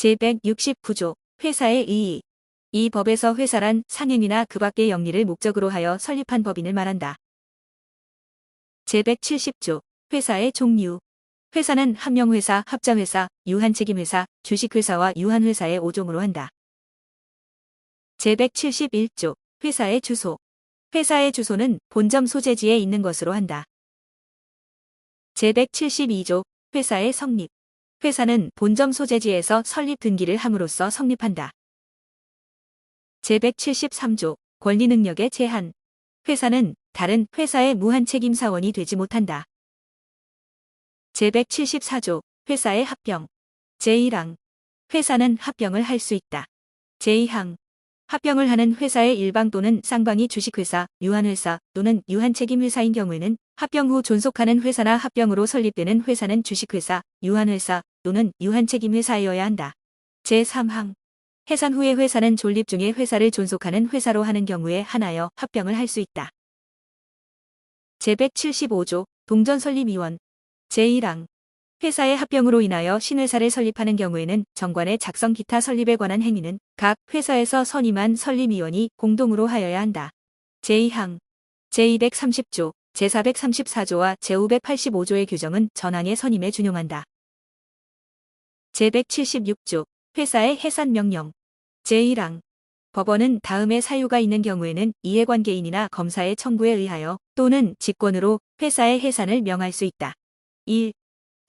제169조 회사의 이의. 이 법에서 회사란 상행위나 그 밖의 영리를 목적으로 하여 설립한 법인을 말한다. 제170조 회사의 종류. 회사는 함영회사, 합자회사, 유한책임회사, 주식회사와 유한회사의 5종으로 한다. 제171조 회사의 주소. 회사의 주소는 본점 소재지에 있는 것으로 한다. 제172조 회사의 성립. 회사는 본점 소재지에서 설립 등기를 함으로써 성립한다. 제173조 권리능력의 제한. 회사는 다른 회사의 무한책임 사원이 되지 못한다. 제174조 회사의 합병. 제1항 회사는 합병을 할 수 있다. 제2항 합병을 하는 회사의 일방 또는 쌍방이 주식회사, 유한회사 또는 유한책임회사인 경우에는 합병 후 존속하는 회사나 합병으로 설립되는 회사는 주식회사, 유한회사 또는 유한책임회사여야 한다. 제3항 해산 후에 회사는 존립 중에 회사를 존속하는 회사로 하는 경우에 한하여 합병을 할 수 있다. 제175조 동전설립위원. 제1항 회사의 합병으로 인하여 신회사를 설립하는 경우에는 정관의 작성 기타 설립에 관한 행위는 각 회사에서 선임한 설립위원이 공동으로 하여야 한다. 제2항 제230조, 제434조와 제585조의 규정은 전항의 선임에 준용한다. 제176조 회사의 해산명령. 제1항 법원은 다음의 사유가 있는 경우에는 이해관계인이나 검사의 청구에 의하여 또는 직권으로 회사의 해산을 명할 수 있다. 1.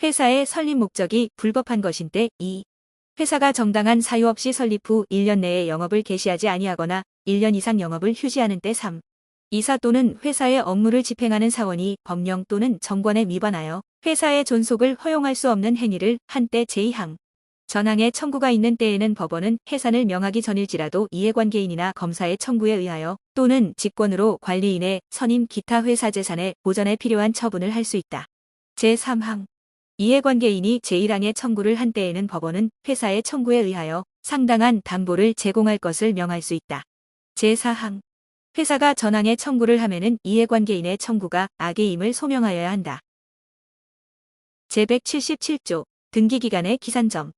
회사의 설립 목적이 불법한 것인데 2. 회사가 정당한 사유 없이 설립 후 1년 내에 영업을 개시하지 아니하거나 1년 이상 영업을 휴지하는 때 3. 이사 또는 회사의 업무를 집행하는 사원이 법령 또는 정관에 위반하여 회사의 존속을 허용할 수 없는 행위를 한 때 제2항. 전항의 청구가 있는 때에는 법원은 해산을 명하기 전일지라도 이해관계인이나 검사의 청구에 의하여 또는 직권으로 관리인의 선임 기타 회사 재산의 보전에 필요한 처분을 할 수 있다. 제3항 이해관계인이 제1항의 청구를 한 때에는 법원은 회사의 청구에 의하여 상당한 담보를 제공할 것을 명할 수 있다. 제4항 회사가 전항의 청구를 하면은 이해관계인의 청구가 악의임을 소명하여야 한다. 제177조 등기기간의 기산점.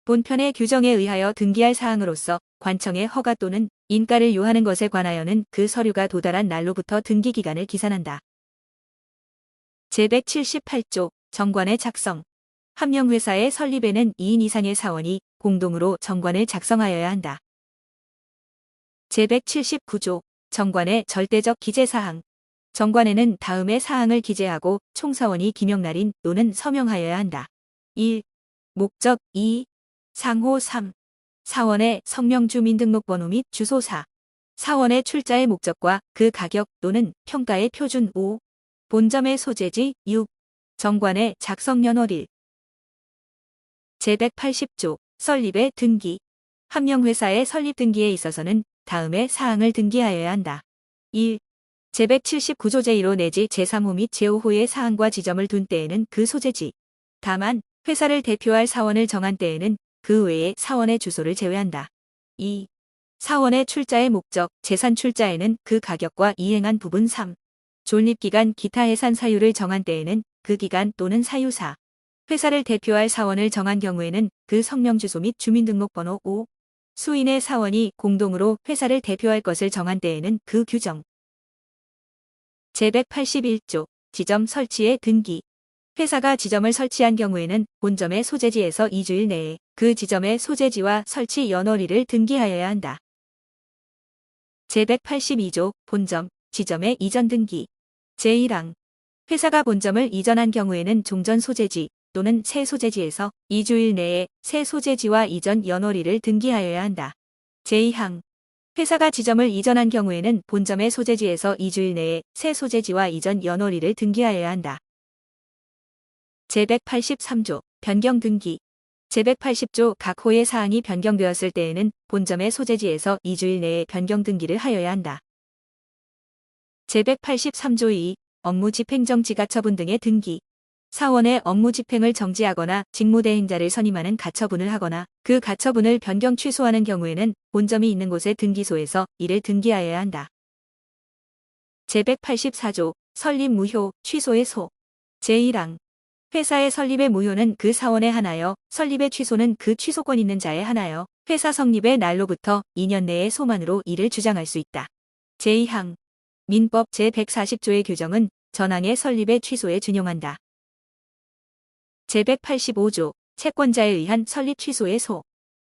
본편의 규정에 의하여 등기할 사항으로서 관청의 허가 또는 인가를 요하는 것에 관하여는 그 서류가 도달한 날로부터 등기기간을 기산한다. 제178조 정관의 작성. 함영회사의 설립에는 2인 이상의 사원이 공동으로 정관을 작성하여야 한다. 제179조 정관의 절대적 기재사항. 정관에는 다음의 사항을 기재하고 총사원이 기명날인 또는 서명하여야 한다. 1. 목적 2. 상호 3. 사원의 성명 주민등록번호 및 주소 4. 사원의 출자의 목적과 그 가격 또는 평가의 표준 5. 본점의 소재지 6. 정관의 작성연월일. 제180조 설립의 등기. 함영회사의 설립 등기에 있어서는 다음의 사항을 등기하여야 한다. 1. 제179조 제1호 내지 제3호 및 제5호의 사항과 지점을 둔 때에는 그 소재지. 다만 회사를 대표할 사원을 정한 때에는 그 외에 사원의 주소를 제외한다. 2. 사원의 출자의 목적, 재산 출자에는 그 가격과 이행한 부분 3. 존립기간 기타 해산 사유를 정한 때에는 그 기간 또는 사유 4. 회사를 대표할 사원을 정한 경우에는 그 성명 주소 및 주민등록번호 5. 수인의 사원이 공동으로 회사를 대표할 것을 정한 때에는 그 규정. 제181조 지점 설치의 등기. 회사가 지점을 설치한 경우에는 본점의 소재지에서 2주일 내에 그 지점의 소재지와 설치 연월일을 등기하여야 한다. 제182조 본점, 지점의 이전 등기. 제1항 회사가 본점을 이전한 경우에는 종전 소재지 또는 새 소재지에서 2주일 내에 새 소재지와 이전 연월일을 등기하여야 한다. 제2항 회사가 지점을 이전한 경우에는 본점의 소재지에서 2주일 내에 새 소재지와 이전 연월일을 등기하여야 한다. 제183조 변경 등기. 제180조 각 호의 사항이 변경되었을 때에는 본점의 소재지에서 2주일 내에 변경 등기를 하여야 한다. 제183조 2 업무 집행정 지가처분 등의 등기. 사원의 업무 집행을 정지하거나 직무대행자를 선임하는 가처분을 하거나 그 가처분을 변경 취소하는 경우에는 본점이 있는 곳의 등기소에서 이를 등기하여야 한다. 제184조 설립 무효 취소의 소. 제1항 회사의 설립의 무효는 그 사원의 하나여 설립의 취소는 그 취소권 있는 자의 하나여 회사 성립의 날로부터 2년 내의 소만으로 이를 주장할 수 있다. 제2항 민법 제140조의 규정은 전항의 설립의 취소에 준용한다. 제185조 채권자에 의한 설립 취소의 소.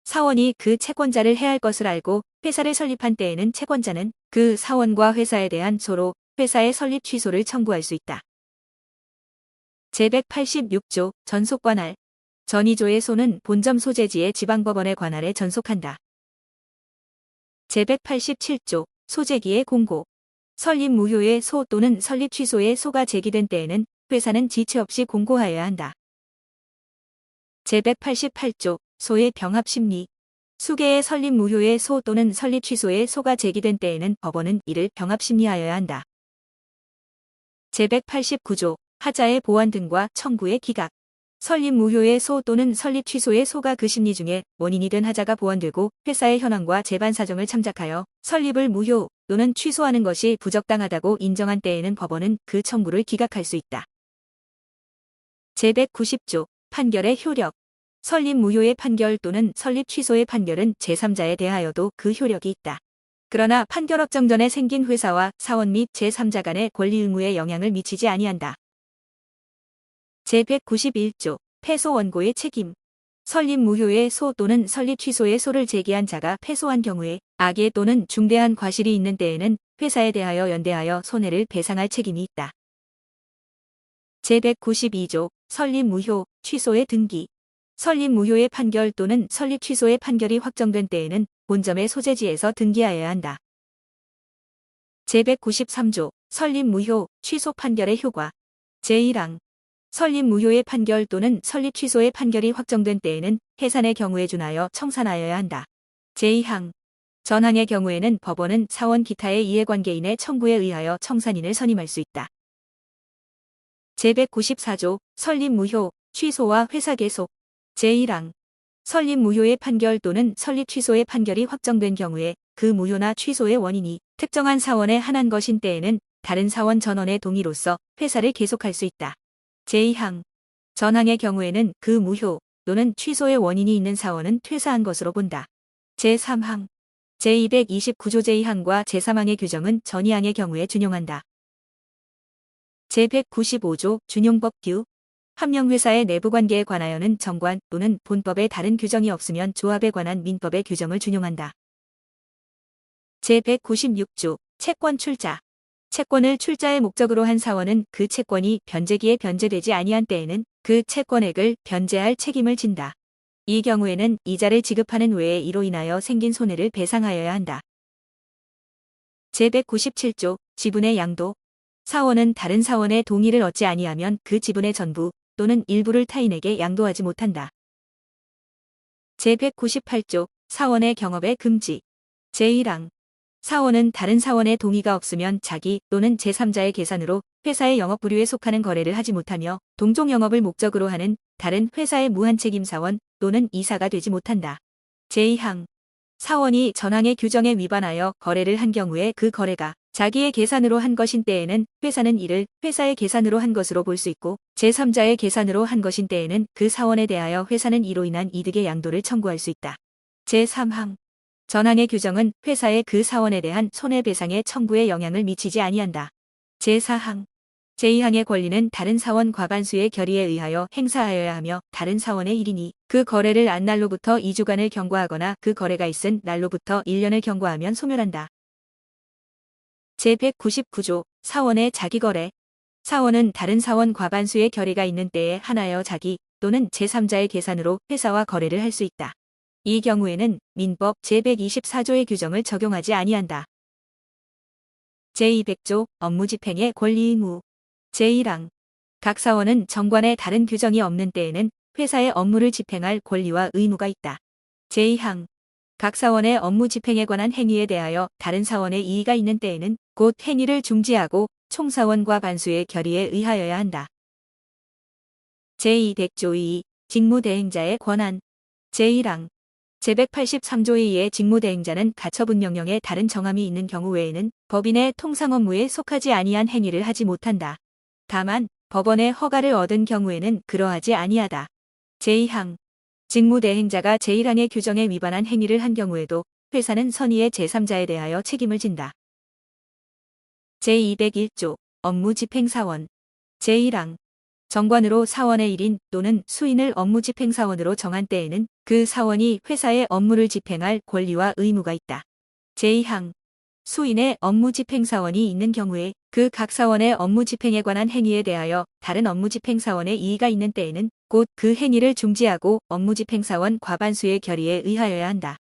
사원이 그 채권자를 해할 것을 알고 회사를 설립한 때에는 채권자는 그 사원과 회사에 대한 소로 회사의 설립 취소를 청구할 수 있다. 제186조 전속관할. 전이조의 소는 본점 소재지의 지방법원의 관할에 전속한다. 제187조 소재기의 공고. 설립 무효의 소 또는 설립 취소의 소가 제기된 때에는 회사는 지체 없이 공고하여야 한다. 제188조 소의 병합심리. 수개의 설립 무효의 소 또는 설립 취소의 소가 제기된 때에는 법원은 이를 병합심리하여야 한다. 제189조 하자의 보완 등과 청구의 기각. 설립 무효의 소 또는 설립 취소의 소가 그 심리 중에 원인이 된 하자가 보완되고 회사의 현황과 재반 사정을 참작하여 설립을 무효 또는 취소하는 것이 부적당하다고 인정한 때에는 법원은 그 청구를 기각할 수 있다. 제190조 판결의 효력. 설립 무효의 판결 또는 설립 취소의 판결은 제3자에 대하여도 그 효력이 있다. 그러나 판결 확정 전에 생긴 회사와 사원 및 제3자 간의 권리 의무에 영향을 미치지 아니한다. 제191조 패소 원고의 책임. 설립 무효의 소 또는 설립 취소의 소를 제기한 자가 패소한 경우에 악의 또는 중대한 과실이 있는 때에는 회사에 대하여 연대하여 손해를 배상할 책임이 있다. 제192조 설립 무효, 취소의 등기. 설립 무효의 판결 또는 설립 취소의 판결이 확정된 때에는 본점의 소재지에서 등기하여야 한다. 제193조 설립 무효, 취소 판결의 효과. 제1항 설립 무효의 판결 또는 설립 취소의 판결이 확정된 때에는 해산의 경우에 준하여 청산하여야 한다. 제2항 전항의 경우에는 법원은 사원 기타의 이해관계인의 청구에 의하여 청산인을 선임할 수 있다. 제194조 설립 무효, 취소와 회사 계속. 제1항 설립 무효의 판결 또는 설립 취소의 판결이 확정된 경우에 그 무효나 취소의 원인이 특정한 사원에 한한 것인 때에는 다른 사원 전원의 동의로서 회사를 계속할 수 있다. 제2항 전항의 경우에는 그 무효 또는 취소의 원인이 있는 사원은 퇴사한 것으로 본다. 제3항 제229조 제2항과 제3항의 규정은 전이항의 경우에 준용한다. 제195조 준용법규. 함령회사의 내부관계에 관하여는 정관 또는 본법에 다른 규정이 없으면 조합에 관한 민법의 규정을 준용한다. 제196조 채권 출자. 채권을 출자의 목적으로 한 사원은 그 채권이 변제기에 변제되지 아니한 때에는 그 채권액을 변제할 책임을 진다. 이 경우에는 이자를 지급하는 외에 이로 인하여 생긴 손해를 배상하여야 한다. 제197조 지분의 양도. 사원은 다른 사원의 동의를 얻지 아니하면 그 지분의 전부 또는 일부를 타인에게 양도하지 못한다. 제198조 사원의 경업의 금지. 제1항 사원은 다른 사원의 동의가 없으면 자기 또는 제3자의 계산으로 회사의 영업 부류에 속하는 거래를 하지 못하며 동종 영업을 목적으로 하는 다른 회사의 무한책임 사원 또는 이사가 되지 못한다. 제2항 사원이 전항의 규정에 위반하여 거래를 한 경우에 그 거래가 자기의 계산으로 한 것인 때에는 회사는 이를 회사의 계산으로 한 것으로 볼 수 있고 제3자의 계산으로 한 것인 때에는 그 사원에 대하여 회사는 이로 인한 이득의 양도를 청구할 수 있다. 제3항 전항의 규정은 회사의 그 사원에 대한 손해배상의 청구에 영향을 미치지 아니한다. 제4항 제2항의 권리는 다른 사원 과반수의 결의에 의하여 행사하여야 하며 다른 사원의 일인이 그 거래를 안 날로부터 2주간을 경과하거나 그 거래가 있은 날로부터 1년을 경과하면 소멸한다. 제199조 사원의 자기거래. 사원은 다른 사원 과반수의 결의가 있는 때에 하나여 자기 또는 제3자의 계산으로 회사와 거래를 할 수 있다. 이 경우에는 민법 제124조의 규정을 적용하지 아니한다. 제200조 업무집행의 권리 의무. 제1항 각 사원은 정관에 다른 규정이 없는 때에는 회사의 업무를 집행할 권리와 의무가 있다. 제2항 각 사원의 업무 집행에 관한 행위에 대하여 다른 사원의 이의가 있는 때에는 곧 행위를 중지하고 총사원과 반수의 결의에 의하여야 한다. 제200조 2 직무대행자의 권한. 제1항 제183조에 의해 직무대행자는 가처분 명령에 다른 정함이 있는 경우 외에는 법인의 통상 업무에 속하지 아니한 행위를 하지 못한다. 다만 법원의 허가를 얻은 경우에는 그러하지 아니하다. 제2항 직무대행자가 제1항의 규정에 위반한 행위를 한 경우에도 회사는 선의의 제3자에 대하여 책임을 진다. 제201조 업무집행사원 제1항 정관으로 사원의 일인 또는 수인을 업무집행사원으로 정한 때에는 그 사원이 회사의 업무를 집행할 권리와 의무가 있다. 제2항 수인의 업무집행사원이 있는 경우에 그 각 사원의 업무집행에 관한 행위에 대하여 다른 업무집행사원의 이의가 있는 때에는 곧 그 행위를 중지하고 업무집행사원 과반수의 결의에 의하여야 한다.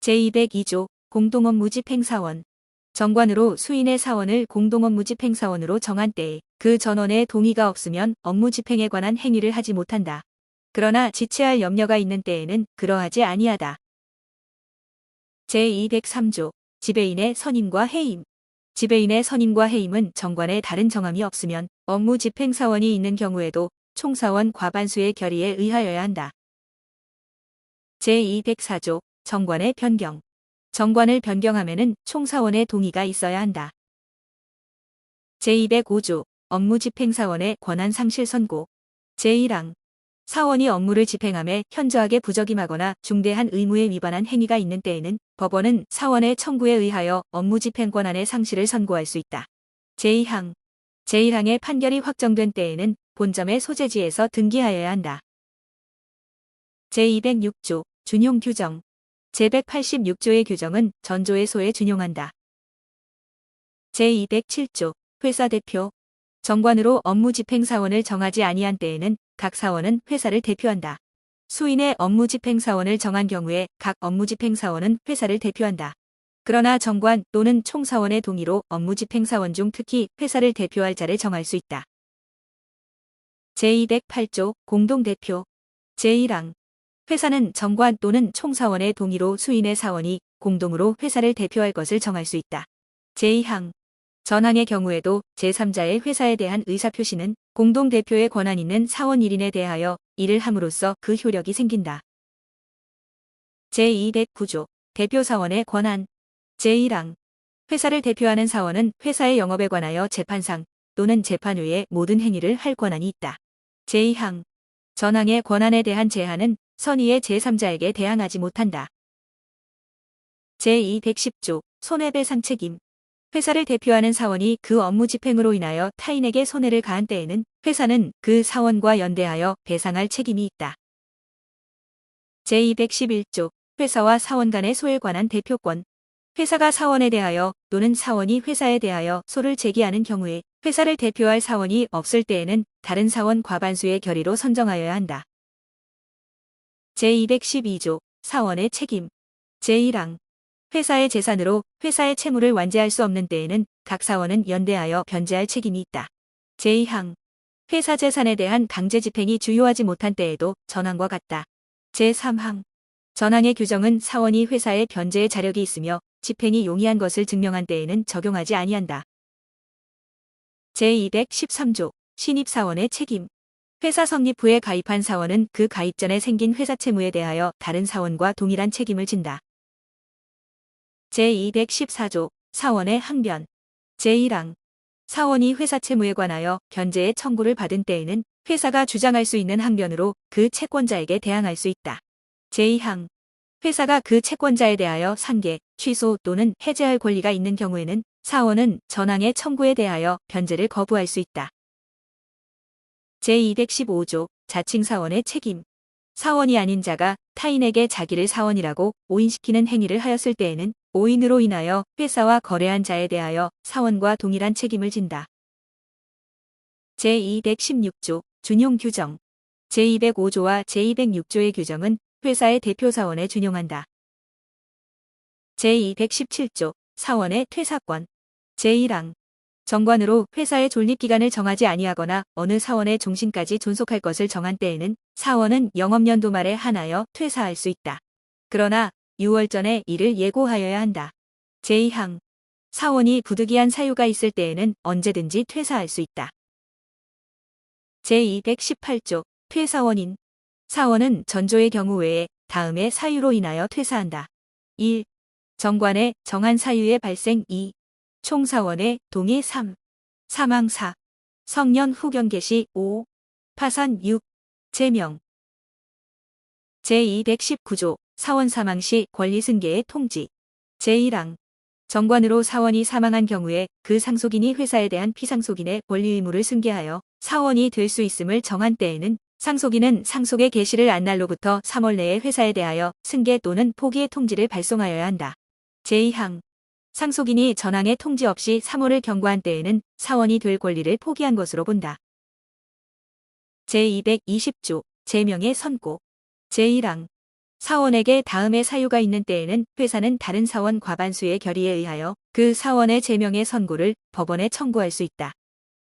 제202조 공동업무집행사원 정관으로 수인의 사원을 공동업무집행사원으로 정한 때에 그 전원의 동의가 없으면 업무집행에 관한 행위를 하지 못한다. 그러나 지체할 염려가 있는 때에는 그러하지 아니하다. 제203조 지배인의 선임과 해임 지배인의 선임과 해임은 정관에 다른 정함이 없으면 업무집행사원이 있는 경우에도 총사원 과반수의 결의에 의하여야 한다. 제204조 정관의 변경 정관을 변경하면은 총사원의 동의가 있어야 한다. 제205조 업무집행사원의 권한상실 선고 제1항 사원이 업무를 집행함에 현저하게 부적임하거나 중대한 의무에 위반한 행위가 있는 때에는 법원은 사원의 청구에 의하여 업무집행 권한의 상실을 선고할 수 있다. 제2항 제1항의 판결이 확정된 때에는 본점의 소재지에서 등기하여야 한다. 제206조 준용 규정 제186조의 규정은 전조의 소에 준용한다. 제207조 회사 대표 정관으로 업무집행사원을 정하지 아니한 때에는 각 사원은 회사를 대표한다. 수인의 업무집행사원을 정한 경우에 각 업무집행사원은 회사를 대표한다. 그러나 정관 또는 총사원의 동의로 업무집행사원 중 특히 회사를 대표할 자를 정할 수 있다. 제208조 공동대표 제1항 회사는 정관 또는 총사원의 동의로 수인의 사원이 공동으로 회사를 대표할 것을 정할 수 있다. 제2항 전항의 경우에도 제3자의 회사에 대한 의사표시는 공동대표의 권한 있는 사원 1인에 대하여 이를 함으로써 그 효력이 생긴다. 제209조 대표사원의 권한 제1항 회사를 대표하는 사원은 회사의 영업에 관하여 재판상 또는 재판 외의 모든 행위를 할 권한이 있다. 제2항 전항의 권한에 대한 제한은 선의의 제3자에게 대항하지 못한다. 제210조 손해배상 책임 회사를 대표하는 사원이 그 업무 집행으로 인하여 타인에게 손해를 가한 때에는 회사는 그 사원과 연대하여 배상할 책임이 있다. 제211조 회사와 사원 간의 소에 관한 대표권 회사가 사원에 대하여 또는 사원이 회사에 대하여 소를 제기하는 경우에 회사를 대표할 사원이 없을 때에는 다른 사원 과반수의 결의로 선정하여야 한다. 제212조 사원의 책임 제1항 회사의 재산으로 회사의 채무를 완제할 수 없는 때에는 각 사원은 연대하여 변제할 책임이 있다. 제2항 회사 재산에 대한 강제 집행이 주요하지 못한 때에도 전항과 같다. 제3항 전항의 규정은 사원이 회사에 변제의 자력이 있으며 집행이 용이한 것을 증명한 때에는 적용하지 아니한다. 제213조 신입사원의 책임 회사 성립 후에 가입한 사원은 그 가입 전에 생긴 회사 채무에 대하여 다른 사원과 동일한 책임을 진다. 제214조 사원의 항변 제1항 사원이 회사 채무에 관하여 변제의 청구를 받은 때에는 회사가 주장할 수 있는 항변으로 그 채권자에게 대항할 수 있다. 제2항 회사가 그 채권자에 대하여 상계, 취소 또는 해제할 권리가 있는 경우에는 사원은 전항의 청구에 대하여 변제를 거부할 수 있다. 제215조 자칭사원의 책임 사원이 아닌 자가 타인에게 자기를 사원이라고 오인시키는 행위를 하였을 때에는 오인으로 인하여 회사와 거래한 자에 대하여 사원과 동일한 책임을 진다. 제216조 준용 규정 제205조와 제206조의 규정은 회사의 대표사원에 준용한다. 제217조 사원의 퇴사권 제1항 정관으로 회사의 존립기간을 정하지 아니하거나 어느 사원의 종신까지 존속할 것을 정한 때에는 사원은 영업연도 말에 한하여 퇴사할 수 있다. 그러나 6월 전에 이를 예고하여야 한다. 제2항 사원이 부득이한 사유가 있을 때에는 언제든지 퇴사할 수 있다. 제218조 퇴사원인 사원은 전조의 경우 외에 다음의 사유로 인하여 퇴사한다. 1. 정관의 정한 사유의 발생 2. 총사원의 동의 3. 사망 4. 성년 후견 개시 5. 파산 6. 제명. 제219조 사원 사망 시 권리 승계의 통지. 제1항. 정관으로 사원이 사망한 경우에 그 상속인이 회사에 대한 피상속인의 권리 의무를 승계하여 사원이 될 수 있음을 정한 때에는 상속인은 상속의 개시를 안 날로부터 3월 내에 회사에 대하여 승계 또는 포기의 통지를 발송하여야 한다. 제2항. 상속인이 전항의 통지 없이 3월을 경과한 때에는 사원이 될 권리를 포기한 것으로 본다. 제220조 제명의 선고. 제1항. 사원에게 다음의 사유가 있는 때에는 회사는 다른 사원 과반수의 결의에 의하여 그 사원의 제명의 선고를 법원에 청구할 수 있다.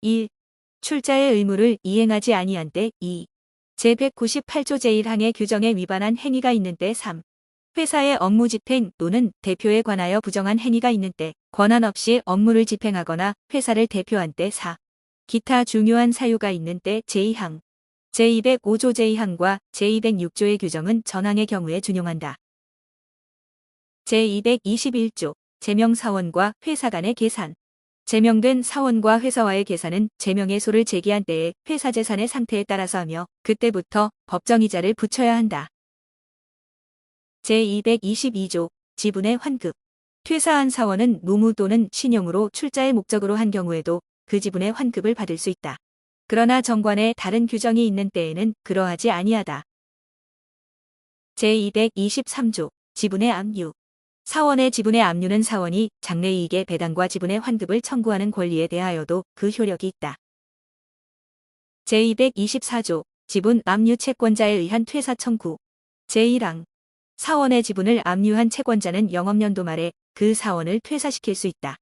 1. 출자의 의무를 이행하지 아니한 때. 2. 제198조 제1항의 규정에 위반한 행위가 있는 때. 3. 회사의 업무 집행 또는 대표에 관하여 부정한 행위가 있는 때, 권한 없이 업무를 집행하거나 회사를 대표한 때. 4. 기타 중요한 사유가 있는 때. 제2항. 제205조 제2항과 제206조의 규정은 전항의 경우에 준용한다. 제221조 제명사원과 회사 간의 계산. 제명된 사원과 회사와의 계산은 제명의소를 제기한 때의 회사 재산의 상태에 따라서 하며 그때부터 법정이자를 붙여야 한다. 제222조 지분의 환급. 퇴사한 사원은 노무 또는 신용으로 출자의 목적으로 한 경우에도 그 지분의 환급을 받을 수 있다. 그러나 정관에 다른 규정이 있는 때에는 그러하지 아니하다. 제223조 지분의 압류. 사원의 지분의 압류는 사원이 장래이익의 배당과 지분의 환급을 청구하는 권리에 대하여도 그 효력이 있다. 제224조 지분 압류 채권자에 의한 퇴사 청구. 제1항. 사원의 지분을 압류한 채권자는 영업연도 말에 그 사원을 퇴사시킬 수 있다.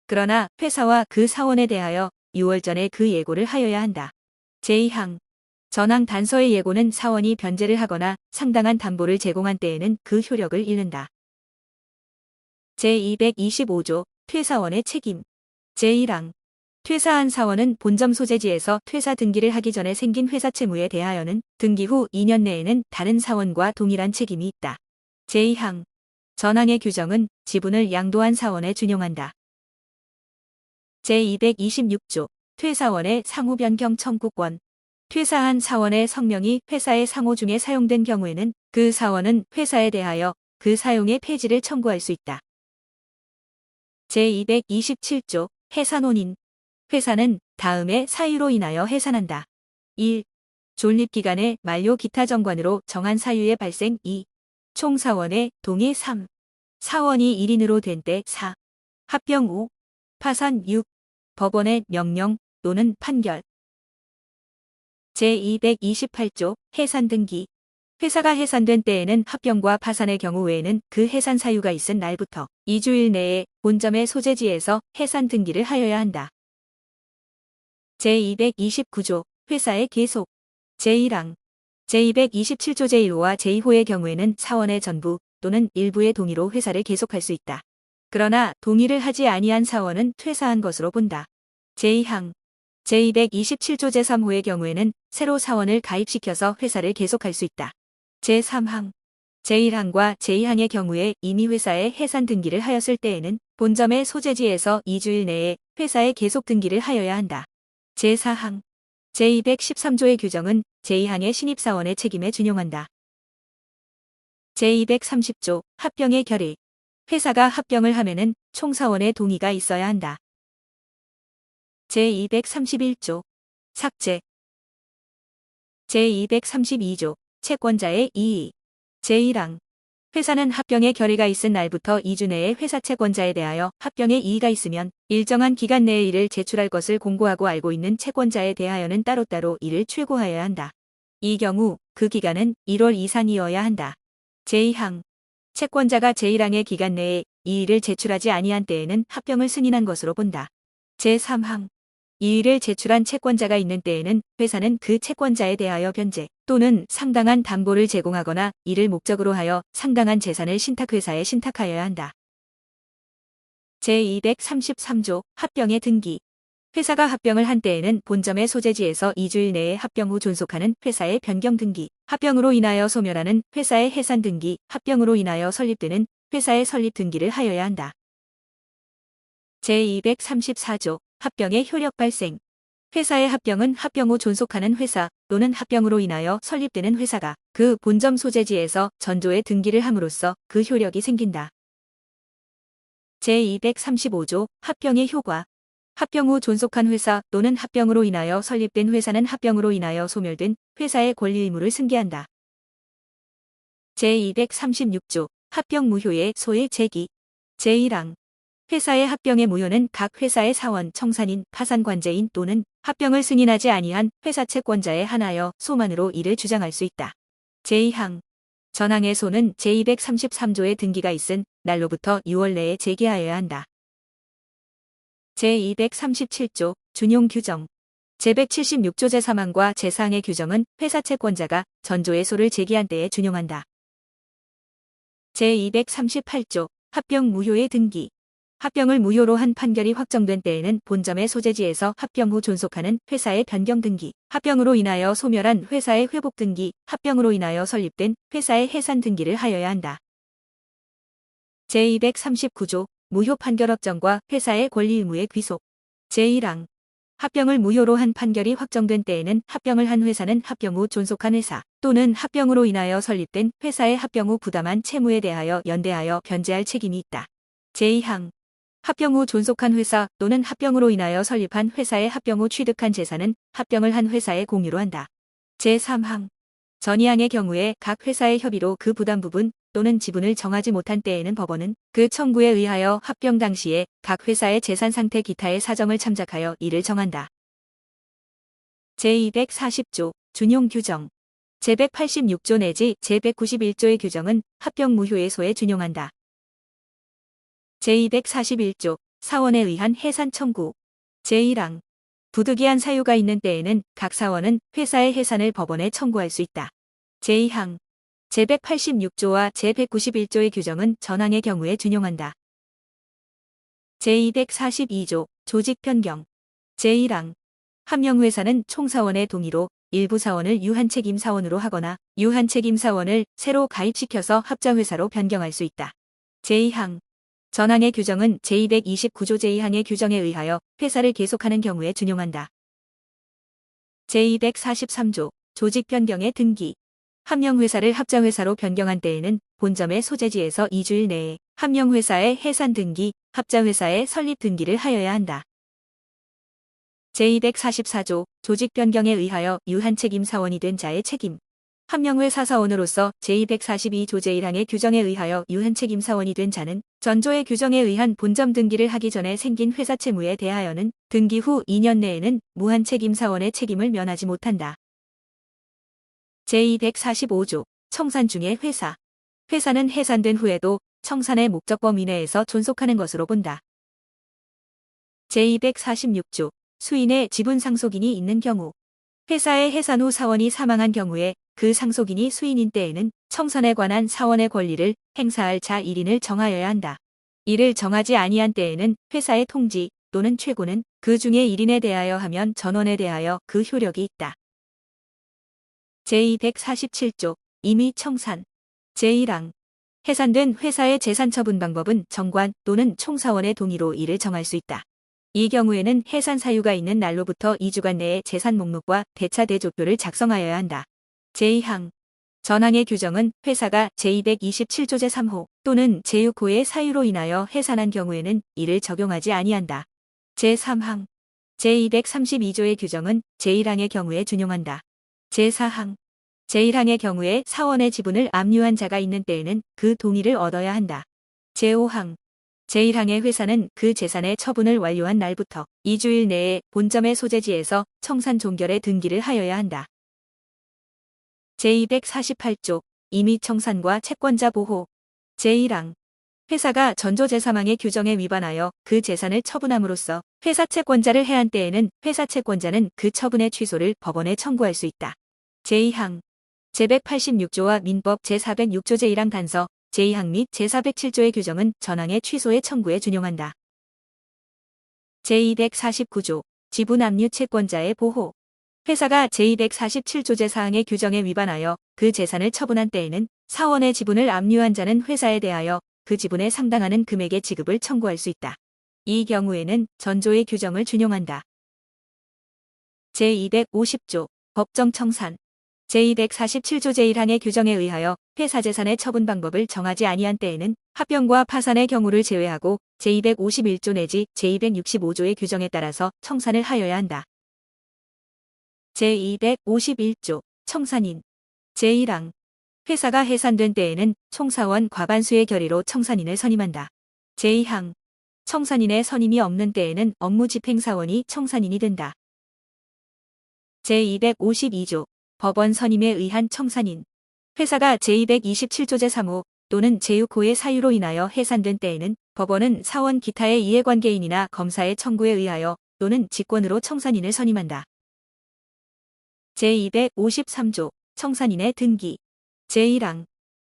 그러나 회사와 그 사원에 대하여 6월 전에 그 예고를 하여야 한다. 제2항. 전항 단서의 예고는 사원이 변제를 하거나 상당한 담보를 제공한 때에는 그 효력을 잃는다. 제225조 퇴사원의 책임. 제1항. 퇴사한 사원은 본점 소재지에서 퇴사 등기를 하기 전에 생긴 회사 채무에 대하여는 등기 후 2년 내에는 다른 사원과 동일한 책임이 있다. 제2항. 전항의 규정은 지분을 양도한 사원에 준용한다. 제226조 퇴사원의 상호 변경 청구권. 퇴사한 사원의 성명이 회사의 상호 중에 사용된 경우에는 그 사원은 회사에 대하여 그 사용의 폐지를 청구할 수 있다. 제227조 해산혼인. 회사는 다음의 사유로 인하여 해산한다. 1. 존립기간의 만료 기타 정관으로 정한 사유의 발생. 2. 총사원의 동의. 3. 사원이 1인으로 된 때. 4. 합병. 5. 파산. 6. 법원의 명령 또는 판결. 제228조 해산 등기. 회사가 해산된 때에는 합병과 파산의 경우 외에는 그 해산 사유가 있은 날부터 2주일 내에 본점의 소재지에서 해산 등기를 하여야 한다. 제229조 회사의 계속. 제1항. 제227조 제1호와 제2호의 경우에는 사원의 전부 또는 일부의 동의로 회사를 계속할 수 있다. 그러나 동의를 하지 아니한 사원은 퇴사한 것으로 본다. 제2항. 제227조 제3호의 경우에는 새로 사원을 가입시켜서 회사를 계속할 수 있다. 제3항. 제1항과 제2항의 경우에 이미 회사에 해산 등기를 하였을 때에는 본점의 소재지에서 2주일 내에 회사에 계속 등기를 하여야 한다. 제4항. 제213조의 규정은 제2항의 신입사원의 책임에 준용한다. 제230조 합병의 결의. 회사가 합병을 하면은 총사원의 동의가 있어야 한다. 제231조 삭제. 제232조 채권자의 이의. 제1항. 회사는 합병의 결의가 있은 날부터 2주 내에 회사 채권자에 대하여 합병의 이의가 있으면 일정한 기간 내에 이를 제출할 것을 공고하고 알고 있는 채권자에 대하여는 따로따로 이를 출고하여야 한다. 이 경우 그 기간은 1월 이상이어야 한다. 제2항. 채권자가 제1항의 기간 내에 이의를 제출하지 아니한 때에는 합병을 승인한 것으로 본다. 제3항. 이의를 제출한 채권자가 있는 때에는 회사는 그 채권자에 대하여 변제 또는 상당한 담보를 제공하거나 이를 목적으로 하여 상당한 재산을 신탁회사에 신탁하여야 한다. 제233조 합병의 등기. 회사가 합병을 한 때에는 본점의 소재지에서 2주일 내에 합병 후 존속하는 회사의 변경 등기, 합병으로 인하여 소멸하는 회사의 해산 등기, 합병으로 인하여 설립되는 회사의 설립 등기를 하여야 한다. 제234조 합병의 효력 발생. 회사의 합병은 합병 후 존속하는 회사 또는 합병으로 인하여 설립되는 회사가 그 본점 소재지에서 전조에 등기를 함으로써 그 효력이 생긴다. 제235조 합병의 효과. 합병 후 존속한 회사 또는 합병으로 인하여 설립된 회사는 합병으로 인하여 소멸된 회사의 권리 의무를 승계한다. 제236조 합병 무효의 소의 제기. 제1항 회사의 합병의 무효는 각 회사의 사원, 청산인, 파산관제인 또는 합병을 승인하지 아니한 회사 채권자에 한하여 소만으로 이를 주장할 수 있다. 제2항 전항의 소는 제233조에 등기가 있은 날로부터 6월 내에 제기하여야 한다. 제237조 준용 규정. 제176조 제3항과 제4항의 규정은 회사 채권자가 전조의 소를 제기한 때에 준용한다. 제238조 합병 무효의 등기. 합병을 무효로 한 판결이 확정된 때에는 본점의 소재지에서 합병 후 존속하는 회사의 변경 등기, 합병으로 인하여 소멸한 회사의 회복 등기, 합병으로 인하여 설립된 회사의 해산 등기를 하여야 한다. 제239조 무효 판결 확정과 회사의 권리 의무의 귀속. 제1항 합병을 무효로 한 판결이 확정된 때에는 합병을 한 회사는 합병 후 존속한 회사 또는 합병으로 인하여 설립된 회사의 합병 후 부담한 채무에 대하여 연대하여 변제할 책임이 있다. 제2항 합병 후 존속한 회사 또는 합병으로 인하여 설립한 회사의 합병 후 취득한 재산은 합병을 한 회사에 공유로 한다. 제3항 전이항의 경우에 각 회사의 협의로 그 부담 부분 또는 지분을 정하지 못한 때에는 법원은 그 청구에 의하여 합병 당시에 각 회사의 재산 상태 기타의 사정을 참작하여 이를 정한다. 제240조 준용 규정. 제186조 내지 제191조의 규정은 합병 무효의 소에 준용한다. 제241조 사원에 의한 해산 청구. 제1항 부득이한 사유가 있는 때에는 각 사원은 회사의 해산을 법원에 청구할 수 있다. 제2항 제186조와 제191조의 규정은 전항의 경우에 준용한다. 제242조 조직 변경. 제1항 함영회사는 총사원의 동의로 일부 사원을 유한책임 사원으로 하거나 유한책임 사원을 새로 가입시켜서 합자회사로 변경할 수 있다. 제2항 전항의 규정은 제229조 제2항의 규정에 의하여 회사를 계속하는 경우에 준용한다. 제243조 조직 변경의 등기. 함영회사를 합자회사로 변경한 때에는 본점의 소재지에서 2주일 내에 함영회사의 해산 등기, 합자회사의 설립 등기를 하여야 한다. 제244조 조직 변경에 의하여 유한책임 사원이 된 자의 책임. 함영회사 사원으로서 제242조 제1항의 규정에 의하여 유한책임 사원이 된 자는 전조의 규정에 의한 본점 등기를 하기 전에 생긴 회사 채무에 대하여는 등기 후 2년 내에는 무한책임 사원의 책임을 면하지 못한다. 제245조 청산 중의 회사. 회사는 해산된 후에도 청산의 목적 범위 내에서 존속하는 것으로 본다. 제246조 수인의 지분 상속인이 있는 경우. 회사의 해산 후 사원이 사망한 경우에 그 상속인이 수인인 때에는 청산에 관한 사원의 권리를 행사할 자 1인을 정하여야 한다. 이를 정하지 아니한 때에는 회사의 통지 또는 최고는 그 중에 1인에 대하여 하면 전원에 대하여 그 효력이 있다. 제247조 임의 청산. 제1항 해산된 회사의 재산 처분 방법은 정관 또는 총사원의 동의로 이를 정할 수 있다. 이 경우에는 해산 사유가 있는 날로부터 2주간 내에 재산 목록과 대차 대조표를 작성하여야 한다. 제2항 전항의 규정은 회사가 제227조 제3호 또는 제6호의 사유로 인하여 해산한 경우에는 이를 적용하지 아니한다. 제3항 제232조의 규정은 제1항의 경우에 준용한다. 제4항 제1항의 경우에 사원의 지분을 압류한 자가 있는 때에는 그 동의를 얻어야 한다. 제5항 제1항의 회사는 그 재산의 처분을 완료한 날부터 2주일 내에 본점의 소재지에서 청산 종결의 등기를 하여야 한다. 제248조 임의 청산과 채권자 보호. 제1항 회사가 전조 제3항의 규정에 위반하여 그 재산을 처분함으로써 회사 채권자를 해한 때에는 회사 채권자는 그 처분의 취소를 법원에 청구할 수 있다. 제2항 제186조와 민법 제406조 제1항 단서 제2항 및 제407조의 규정은 전항의 취소의 청구에 준용한다. 제249조 지분 압류 채권자의 보호. 회사가 제247조 제4항의 규정에 위반하여 그 재산을 처분한 때에는 사원의 지분을 압류한 자는 회사에 대하여 그 지분에 상당하는 금액의 지급을 청구할 수 있다. 이 경우에는 전조의 규정을 준용한다. 제250조 법정 청산 제247조 제1항의 규정에 의하여 회사 재산의 처분 방법을 정하지 아니한 때에는 합병과 파산의 경우를 제외하고 제251조 내지 제265조의 규정에 따라서 청산을 하여야 한다. 제251조 청산인 제1항 회사가 해산된 때에는 총사원 과반수의 결의로 청산인을 선임한다. 제2항 청산인의 선임이 없는 때에는 업무집행사원이 청산인이 된다. 제252조 법원 선임에 의한 청산인 회사가 제227조 제3호 또는 제6호의 사유로 인하여 해산된 때에는 법원은 사원 기타의 이해관계인이나 검사의 청구에 의하여 또는 직권으로 청산인을 선임한다. 제253조 청산인의 등기 제1항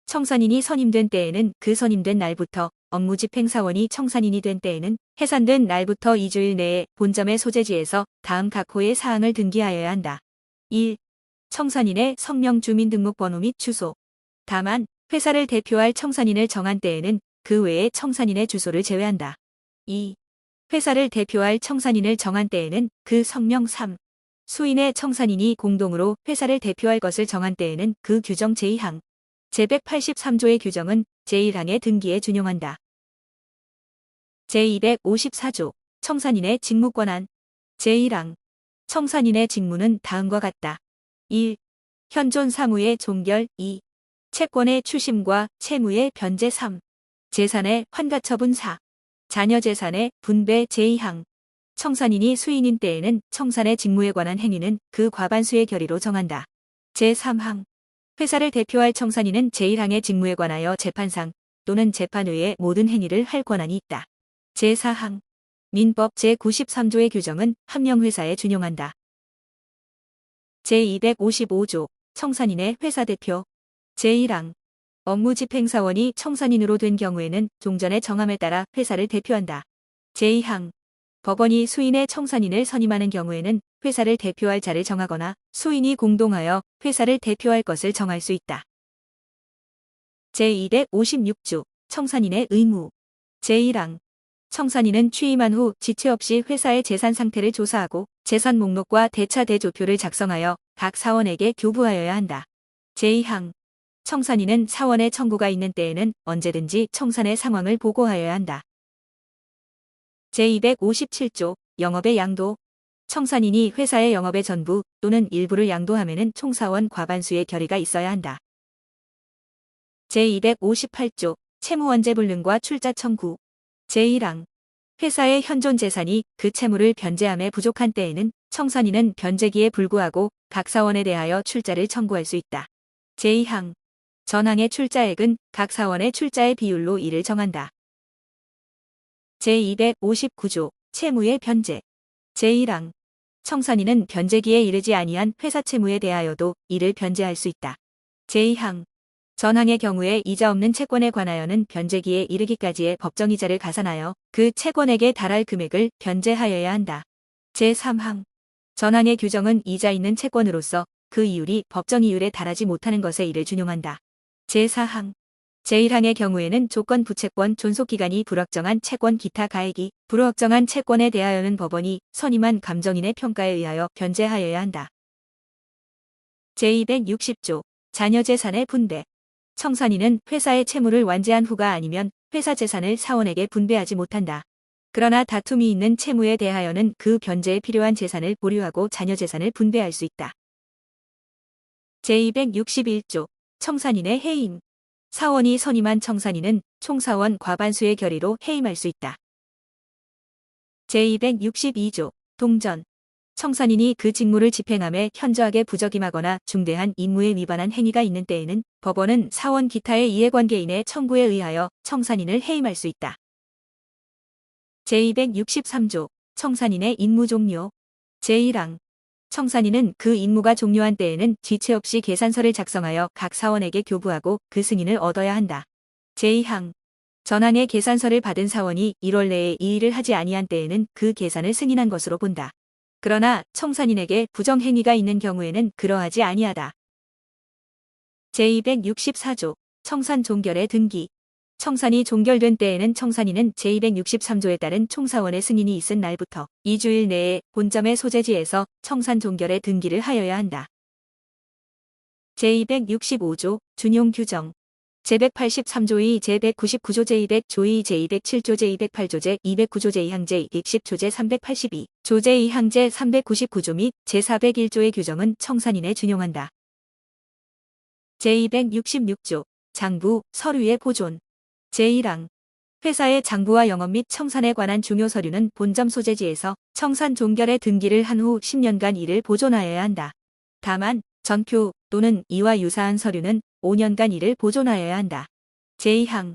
청산인이 선임된 때에는 그 선임된 날부터 업무집행사원이 청산인이 된 때에는 해산된 날부터 2주일 내에 본점의 소재지에서 다음 각 호의 사항을 등기하여야 한다. 1. 청산인의 성명 주민등록번호 및 주소. 다만 회사를 대표할 청산인을 정한 때에는 그 외에 청산인의 주소를 제외한다. 2. 회사를 대표할 청산인을 정한 때에는 그 성명 3. 수인의 청산인이 공동으로 회사를 대표할 것을 정한 때에는 그 규정 제2항 제183조의 규정은 제1항의 등기에 준용한다. 제254조 청산인의 직무권한 제1항 청산인의 직무는 다음과 같다. 1. 현존 사무의 종결 2. 채권의 추심과 채무의 변제 3. 재산의 환가처분 4. 자녀 재산의 분배 제2항 청산인이 수인인 때에는 청산의 직무에 관한 행위는 그 과반수의 결의로 정한다. 제3항 회사를 대표할 청산인은 제1항의 직무에 관하여 재판상 또는 재판 외의 모든 행위를 할 권한이 있다. 제4항 민법 제93조의 규정은 함령회사에 준용한다. 제255조 청산인의 회사 대표 제1항 업무집행사원이 청산인으로 된 경우에는 종전의 정함에 따라 회사를 대표한다. 제2항 법원이 수인의 청산인을 선임하는 경우에는 회사를 대표할 자를 정하거나 수인이 공동하여 회사를 대표할 것을 정할 수 있다. 제256조 청산인의 의무 제1항 청산인은 취임한 후 지체 없이 회사의 재산 상태를 조사하고 재산 목록과 대차 대조표를 작성하여 각 사원에게 교부하여야 한다. 제2항 청산인은 사원의 청구가 있는 때에는 언제든지 청산의 상황을 보고하여야 한다. 제257조 영업의 양도 청산인이 회사의 영업의 전부 또는 일부를 양도하면은 총사원 과반수의 결의가 있어야 한다. 제258조 채무원재 불능과 출자 청구 제1항 회사의 현존 재산이 그 채무를 변제함에 부족한 때에는 청산인은 변제기에 불구하고 각 사원에 대하여 출자를 청구할 수 있다. 제2항 전항의 출자액은 각 사원의 출자의 비율로 이를 정한다. 제259조 채무의 변제 제1항 청산인은 변제기에 이르지 아니한 회사 채무에 대하여도 이를 변제할 수 있다. 제2항 전항의 경우에 이자 없는 채권에 관하여는 변제기에 이르기까지의 법정이자를 가산하여 그 채권에게 달할 금액을 변제하여야 한다. 제3항 전항의 규정은 이자 있는 채권으로서 그 이율이 법정이율에 달하지 못하는 것에 이를 준용한다. 제4항 제1항의 경우에는 조건 부채권 존속기간이 불확정한 채권 기타 가액이 불확정한 채권에 대하여는 법원이 선임한 감정인의 평가에 의하여 변제하여야 한다. 제260조 자녀 재산의 분배 청산인은 회사의 채무를 완제한 후가 아니면 회사 재산을 사원에게 분배하지 못한다. 그러나 다툼이 있는 채무에 대하여는 그 변제에 필요한 재산을 보류하고 자녀 재산을 분배할 수 있다. 제261조 청산인의 해임 사원이 선임한 청산인은 총사원 과반수의 결의로 해임할 수 있다. 제262조 동전 청산인이 그 직무를 집행함에 현저하게 부적임하거나 중대한 임무에 위반한 행위가 있는 때에는 법원은 사원 기타의 이해관계인의 청구에 의하여 청산인을 해임할 수 있다. 제263조 청산인의 임무 종료 제1항 청산인은 그 임무가 종료한 때에는 지체 없이 계산서를 작성하여 각 사원에게 교부하고 그 승인을 얻어야 한다. 제2항 전항의 계산서를 받은 사원이 1월 내에 이 일을 하지 아니한 때에는 그 계산을 승인한 것으로 본다. 그러나 청산인에게 부정행위가 있는 경우에는 그러하지 아니하다. 제264조 청산 종결의 등기 청산이 종결된 때에는 청산인은 제263조에 따른 총사원의 승인이 있은 날부터 2주일 내에 본점의 소재지에서 청산 종결에 등기를 하여야 한다. 제265조 준용 규정 제183조 2, 제199조 제200조 2, 제207조 제208조 제209조 제2항 제210조 제382, 조 제2항 제399조 및 제401조의 규정은 청산인에 준용한다. 제266조 장부, 서류의 보존 제1항 회사의 장부와 영업 및 청산에 관한 중요 서류는 본점 소재지에서 청산 종결에 등기를 한 후 10년간 이를 보존하여야 한다. 다만 전표 또는 이와 유사한 서류는 5년간 이를 보존하여야 한다. 제2항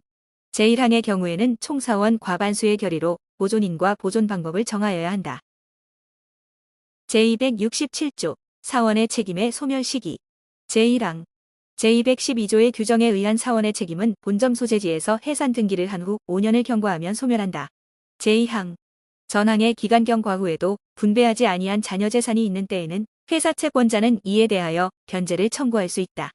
제1항의 경우에는 총사원 과반수의 결의로 보존인과 보존 방법을 정하여야 한다. 제267조 사원의 책임의 소멸 시기 제1항 제212조의 규정에 의한 사원의 책임은 본점 소재지에서 해산 등기를 한 후 5년을 경과하면 소멸한다. 제2항 전항의 기간 경과 후에도 분배하지 아니한 자녀 재산이 있는 때에는 회사 채권자는 이에 대하여 변제를 청구할 수 있다.